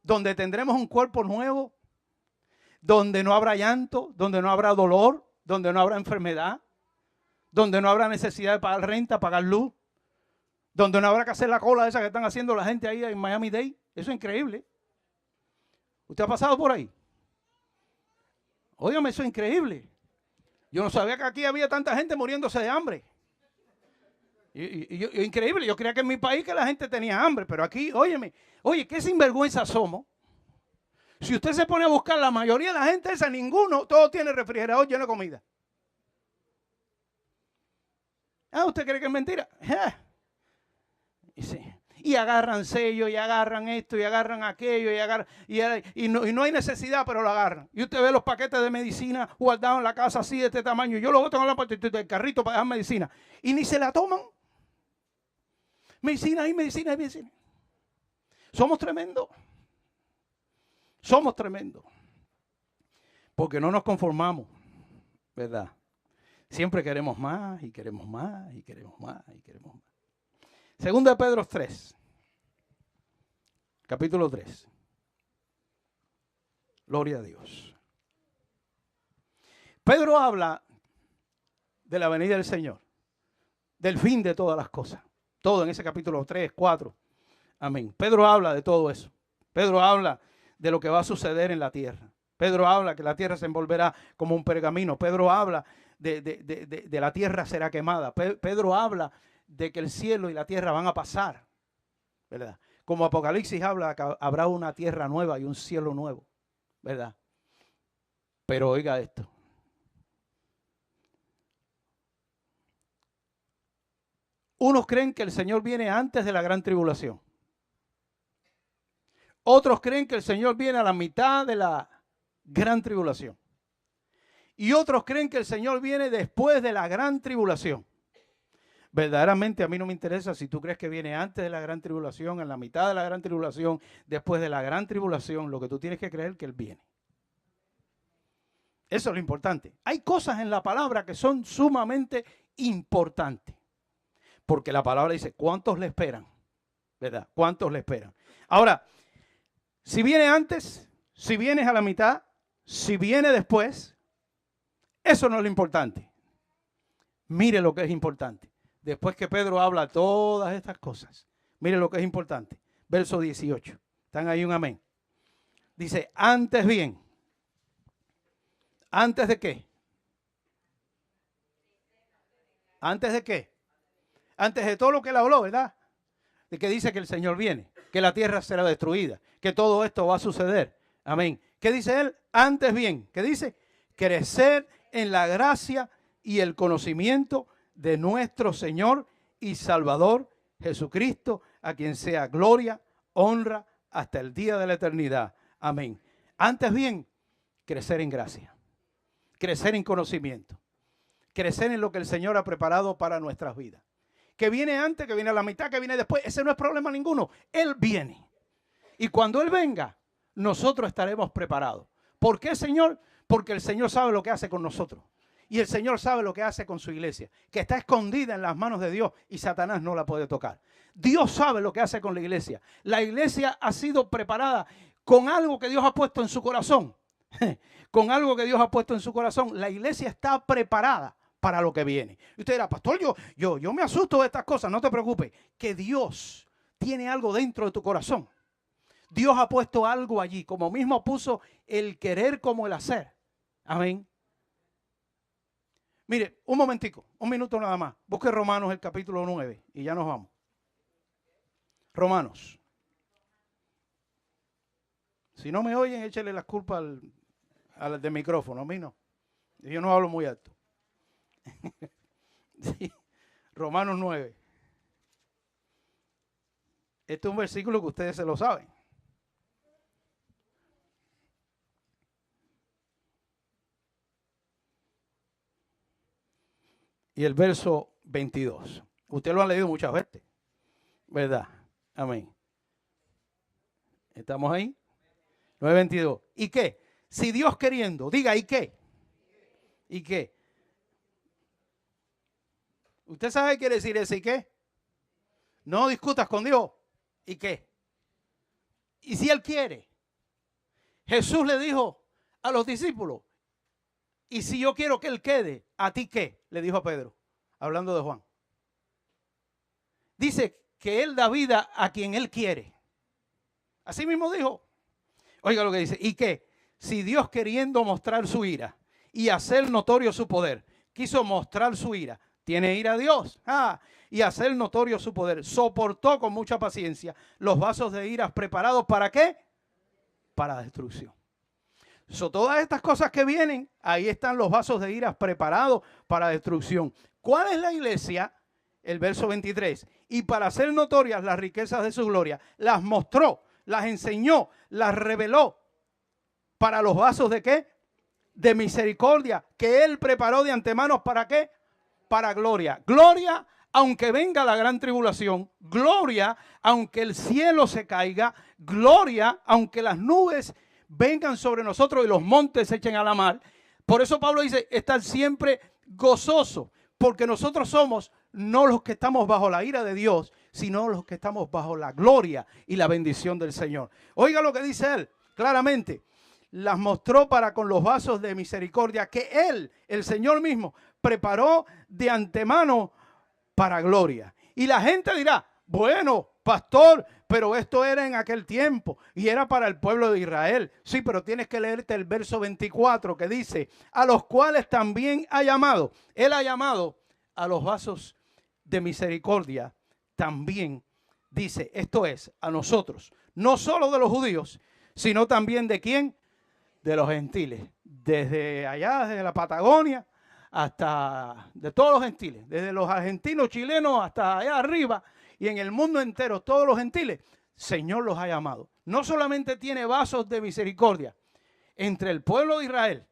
Donde tendremos un cuerpo nuevo. Donde no habrá llanto, donde no habrá dolor, donde no habrá enfermedad. Donde no habrá necesidad de pagar renta, pagar luz. Donde no habrá que hacer la cola esa que están haciendo la gente ahí en Miami-Dade. Eso es increíble. ¿Usted ha pasado por ahí? Óigame, eso es increíble. Yo no sabía que aquí había tanta gente muriéndose de hambre. Increíble. Yo creía que en mi país que la gente tenía hambre. Pero aquí, óyeme, oye, qué sinvergüenza somos. Si usted se pone a buscar la mayoría de la gente esa, ninguno, todo tiene refrigerador lleno de comida. Ah, ¿usted cree que es mentira? Y agarran sellos, y agarran esto, y agarran aquello, y no hay necesidad, pero lo agarran. Y usted ve los paquetes de medicina guardados en la casa así de este tamaño. Yo los tengo en la parte del carrito para dejar medicina. Y ni se la toman. Medicina y medicina y medicina. Somos tremendos. Somos tremendos. Porque no nos conformamos, ¿verdad? Siempre queremos más y queremos más y queremos más y queremos más. Segunda de Pedro 3. Capítulo 3. Gloria a Dios. Pedro habla de la venida del Señor, del fin de todas las cosas. Todo en ese capítulo 3, 4. Amén. Pedro habla de todo eso. Pedro habla de lo que va a suceder en la tierra. Pedro habla que la tierra se envolverá como un pergamino. Pedro habla de la tierra será quemada. Pedro habla de que el cielo y la tierra van a pasar, ¿verdad? Como Apocalipsis habla que habrá una tierra nueva y un cielo nuevo, ¿verdad? Pero oiga esto. Unos creen que el Señor viene antes de la gran tribulación. Otros creen que el Señor viene a la mitad de la gran tribulación. Y otros creen que el Señor viene después de la gran tribulación. Verdaderamente a mí no me interesa si tú crees que viene antes de la gran tribulación, en la mitad de la gran tribulación, después de la gran tribulación. Lo que tú tienes que creer es que Él viene. Eso es lo importante. Hay cosas en la palabra que son sumamente importantes. Porque la palabra dice, ¿cuántos le esperan? ¿Verdad? ¿Cuántos le esperan? Ahora, si viene antes, si vienes a la mitad, si viene después, eso no es lo importante. Mire lo que es importante. Después que Pedro habla todas estas cosas, mire lo que es importante. Verso 18. ¿Están ahí un amén? Dice, antes bien, ¿Antes de qué? ¿Antes de qué? Antes de todo lo que él habló, ¿verdad? De que dice que el Señor viene, que la tierra será destruida, que todo esto va a suceder. Amén. ¿Qué dice él? Antes bien, ¿qué dice? Crecer en la gracia y el conocimiento de nuestro Señor y Salvador Jesucristo, a quien sea gloria, honra, hasta el día de la eternidad. Amén. Antes bien, crecer en gracia, crecer en conocimiento, crecer en lo que el Señor ha preparado para nuestras vidas. Que viene antes, que viene a la mitad, que viene después, ese no es problema ninguno. Él viene. Y cuando Él venga, nosotros estaremos preparados. ¿Por qué, Señor? Porque el Señor sabe lo que hace con nosotros. Y el Señor sabe lo que hace con su iglesia, que está escondida en las manos de Dios y Satanás no la puede tocar. Dios sabe lo que hace con la iglesia. La iglesia ha sido preparada con algo que Dios ha puesto en su corazón. Con algo que Dios ha puesto en su corazón. La iglesia está preparada para lo que viene. Y usted dirá, pastor, yo me asusto de estas cosas. No te preocupes, que Dios tiene algo dentro de tu corazón. Dios ha puesto algo allí, como mismo puso el querer como el hacer. Amén. Mire, un momentico, un minuto nada más. Busque Romanos el capítulo 9 y ya nos vamos. Romanos. Si no me oyen, échale las culpas al de micrófono. A mí no. Yo no hablo muy alto. Sí. Romanos 9. Este es un versículo que ustedes se lo saben. Y el verso 22. Usted lo ha leído muchas veces, ¿verdad? Amén. ¿Estamos ahí? 9:22. ¿Y qué? Si Dios queriendo, diga, ¿y qué? ¿Y qué? ¿Usted sabe qué quiere decir ese y qué? No discutas con Dios. ¿Y qué? ¿Y si Él quiere? Jesús le dijo a los discípulos, ¿y si yo quiero que Él quede? ¿A ti qué? Le dijo a Pedro, hablando de Juan. Dice que Él da vida a quien Él quiere. Así mismo dijo. Oiga lo que dice. ¿Y qué? Si Dios queriendo mostrar su ira y hacer notorio su poder, quiso mostrar su ira. ¿Tiene ira Dios? Y hacer notorio su poder. Soportó con mucha paciencia los vasos de ira preparados. ¿Para qué? Para destrucción. Todas estas cosas que vienen, ahí están los vasos de ira preparados para destrucción. ¿Cuál es la iglesia? El verso 23. Y para hacer notorias las riquezas de su gloria, las mostró, las enseñó, las reveló. ¿Para los vasos de qué? De misericordia, que Él preparó de antemano. ¿Para qué? Para gloria. Gloria aunque venga la gran tribulación. Gloria aunque el cielo se caiga. Gloria aunque las nubes vengan sobre nosotros y los montes se echen a la mar. Por eso Pablo dice, estar siempre gozoso, porque nosotros somos no los que estamos bajo la ira de Dios, sino los que estamos bajo la gloria y la bendición del Señor. Oiga lo que dice él, claramente. Las mostró para con los vasos de misericordia que Él, el Señor mismo, preparó de antemano para gloria. Y la gente dirá, bueno, pastor, pero esto era en aquel tiempo y era para el pueblo de Israel. Sí, pero tienes que leerte el verso 24 que dice, a los cuales también ha llamado. Él ha llamado a los vasos de misericordia también, dice, esto es, a nosotros, no solo de los judíos, sino también de ¿quién? De los gentiles, desde allá, desde la Patagonia, hasta de todos los gentiles, desde los argentinos, chilenos, hasta allá arriba, y en el mundo entero, todos los gentiles, Señor los ha llamado. No solamente tiene vasos de misericordia entre el pueblo de Israel,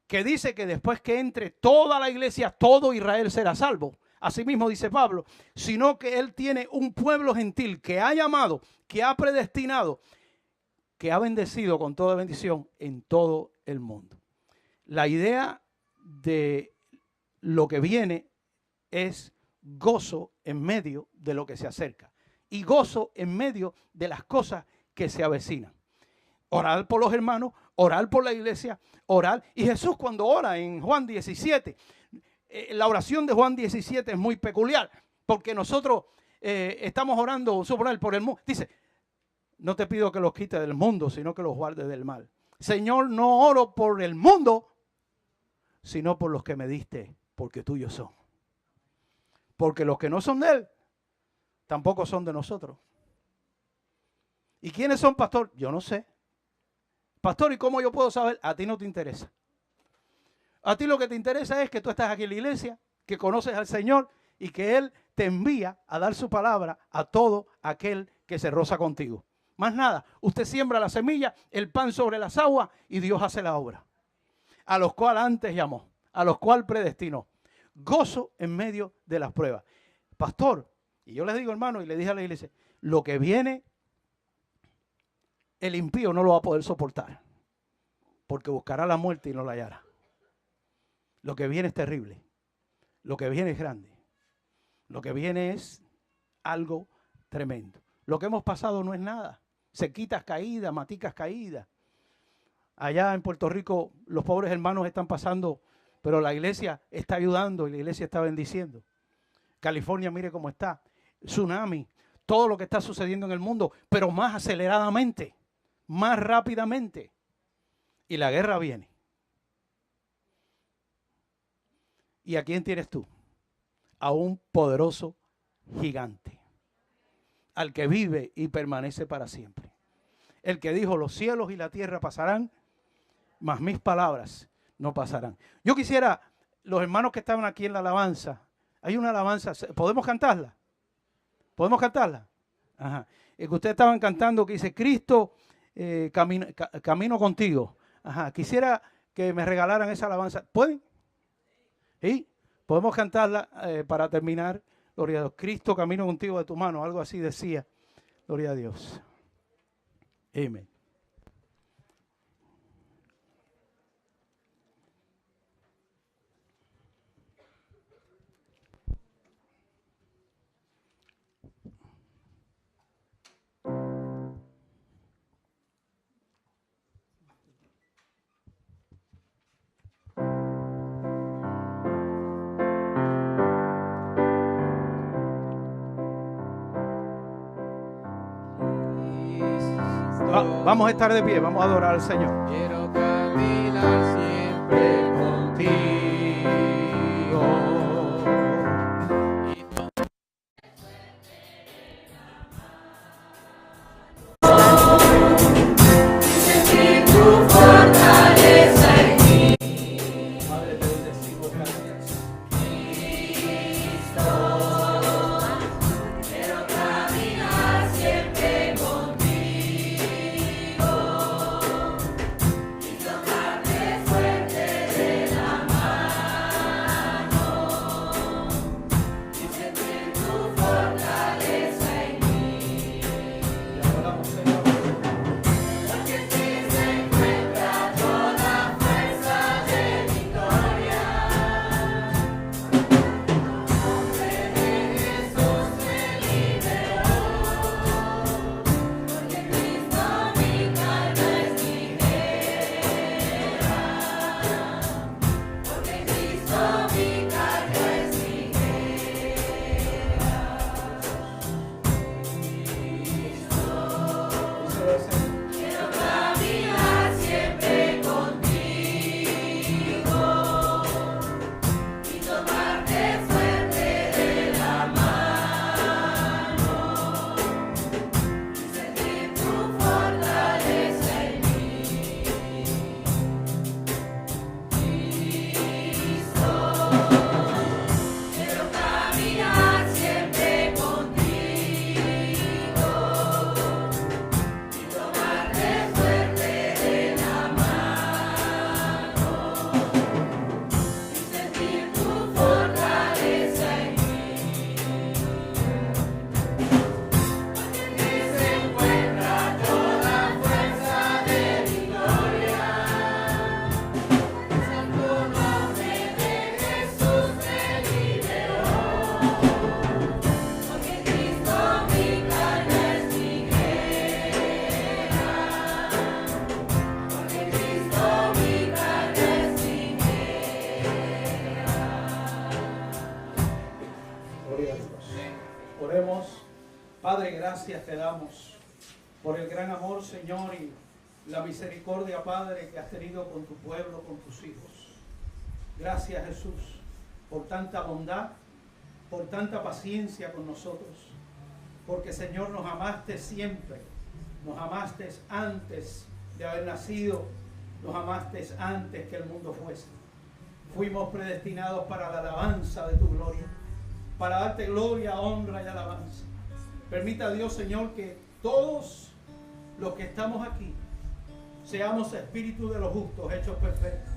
que dice que después que entre toda la iglesia, todo Israel será salvo. Así mismo dice Pablo, sino que Él tiene un pueblo gentil que ha llamado, que ha predestinado, que ha bendecido con toda bendición en todo el mundo. La idea de lo que viene es gozo en medio de lo que se acerca y gozo en medio de las cosas que se avecinan. Orar por los hermanos, orar por la iglesia, orar. Y Jesús cuando ora en Juan 17, la oración de Juan 17 es muy peculiar porque nosotros estamos orando por el mundo. Dice, no te pido que los quites del mundo, sino que los guardes del mal. Señor, no oro por el mundo, sino por los que me diste, porque tuyos son. Porque los que no son de Él, tampoco son de nosotros. ¿Y quiénes son, pastor? Yo no sé. Pastor, ¿y cómo yo puedo saber? A ti no te interesa. A ti lo que te interesa es que tú estás aquí en la iglesia, que conoces al Señor y que Él te envía a dar su palabra a todo aquel que se roza contigo. Más nada, usted siembra la semilla, el pan sobre las aguas y Dios hace la obra. A los cuales antes llamó, a los cuales predestinó. Gozo en medio de las pruebas. Pastor, y yo les digo, hermano, y le dije a la iglesia, lo que viene, el impío no lo va a poder soportar, porque buscará la muerte y no la hallará. Lo que viene es terrible, lo que viene es grande, lo que viene es algo tremendo. Lo que hemos pasado no es nada, sequitas caídas, maticas caídas. Allá en Puerto Rico los pobres hermanos están pasando, pero la iglesia está ayudando y la iglesia está bendiciendo. California, mire cómo está, tsunami, todo lo que está sucediendo en el mundo, pero más aceleradamente, más rápidamente. Y la guerra viene. ¿Y a quién tienes tú? A un poderoso gigante, al que vive y permanece para siempre. El que dijo, los cielos y la tierra pasarán, mas mis palabras no pasarán. Yo quisiera, los hermanos que estaban aquí en la alabanza, hay una alabanza, ¿podemos cantarla? ¿Podemos cantarla? Ajá. Que ustedes estaban cantando que dice, Cristo, camino contigo. Ajá. Quisiera que me regalaran esa alabanza. ¿Pueden? ¿Sí? Podemos cantarla para terminar. Gloria a Dios. Cristo, camino contigo de tu mano. Algo así decía. Gloria a Dios. Amén. Vamos a estar de pie, vamos a adorar al Señor. Quiero caminar siempre contigo. Sentir tu fortaleza en mí. Padre, te decimos gracias. Cristo, quiero caminar siempre contigo y tocarte fuerte de la mano y sentir tu fortaleza en mí. Te adoramos, Señor. Porque en ti se encuentra toda fuerza de victoria. Nombre de Jesús me liberó. Porque Cristo mi carga es ligera. Porque Cristo mi carga es ligera. Quiero caminar siempre contigo y tomarte fuerte de la mano y sentir tu fortaleza en mí. Cristo, quiero caminar siempre contigo y tomarte fuerte de la mano y sentir tu fortaleza en mí. Porque en ti se encuentra toda fuerza de victoria. El santo nombre de Jesús me liberó. Porque Cristo mi carga es ligera. Porque Cristo mi carga es ligera. Gloria a Dios. Oremos. Padre, gracias te damos por el gran amor, Señor, y la misericordia, Padre, que has tenido con tu pueblo, con tus hijos. Gracias, Jesús, por tanta bondad, por tanta paciencia con nosotros. Porque, Señor, nos amaste siempre. Nos amaste antes de haber nacido. Nos amaste antes que el mundo fuese. Fuimos predestinados para la alabanza de tu gloria. Para darte gloria, honra y alabanza. Permita a Dios, Señor, que todos los que estamos aquí seamos espíritu de los justos, hechos perfectos.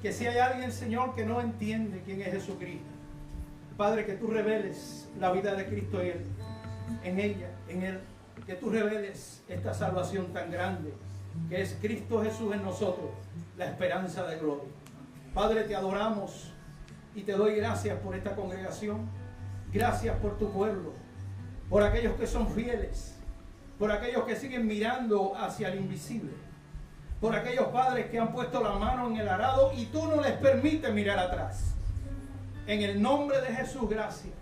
Que si hay alguien, Señor, que no entiende quién es Jesucristo, Padre, que tú reveles la vida de Cristo en ella, en Él. Que tú reveles esta salvación tan grande, que es Cristo Jesús en nosotros, la esperanza de gloria. Padre, te adoramos y te doy gracias por esta congregación. Gracias por tu pueblo, por aquellos que son fieles, por aquellos que siguen mirando hacia el invisible, por aquellos padres que han puesto la mano en el arado y tú no les permites mirar atrás. En el nombre de Jesús, gracias.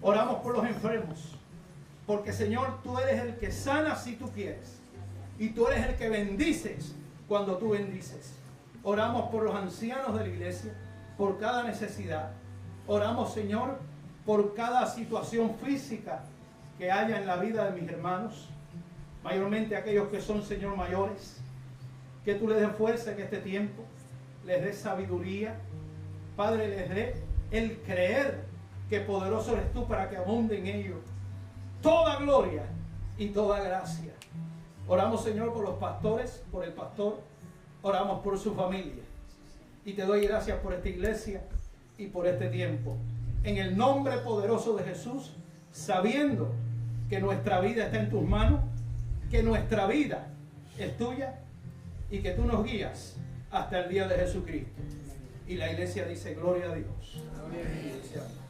Oramos por los enfermos, porque, Señor, tú eres el que sana si tú quieres, y tú eres el que bendices cuando tú bendices. Oramos por los ancianos de la iglesia, por cada necesidad. Oramos, Señor, por cada situación física que haya en la vida de mis hermanos, mayormente aquellos que son, Señor, mayores. Que tú les des fuerza en este tiempo, les des sabiduría. Padre, les dé el creer que poderoso eres tú para que abunde en ellos toda gloria y toda gracia. Oramos, Señor, por los pastores, por el pastor. Oramos por su familia. Y te doy gracias por esta iglesia y por este tiempo. En el nombre poderoso de Jesús, sabiendo que nuestra vida está en tus manos, que nuestra vida es tuya y que tú nos guías hasta el día de Jesucristo. Y la iglesia dice, gloria a Dios. Amén.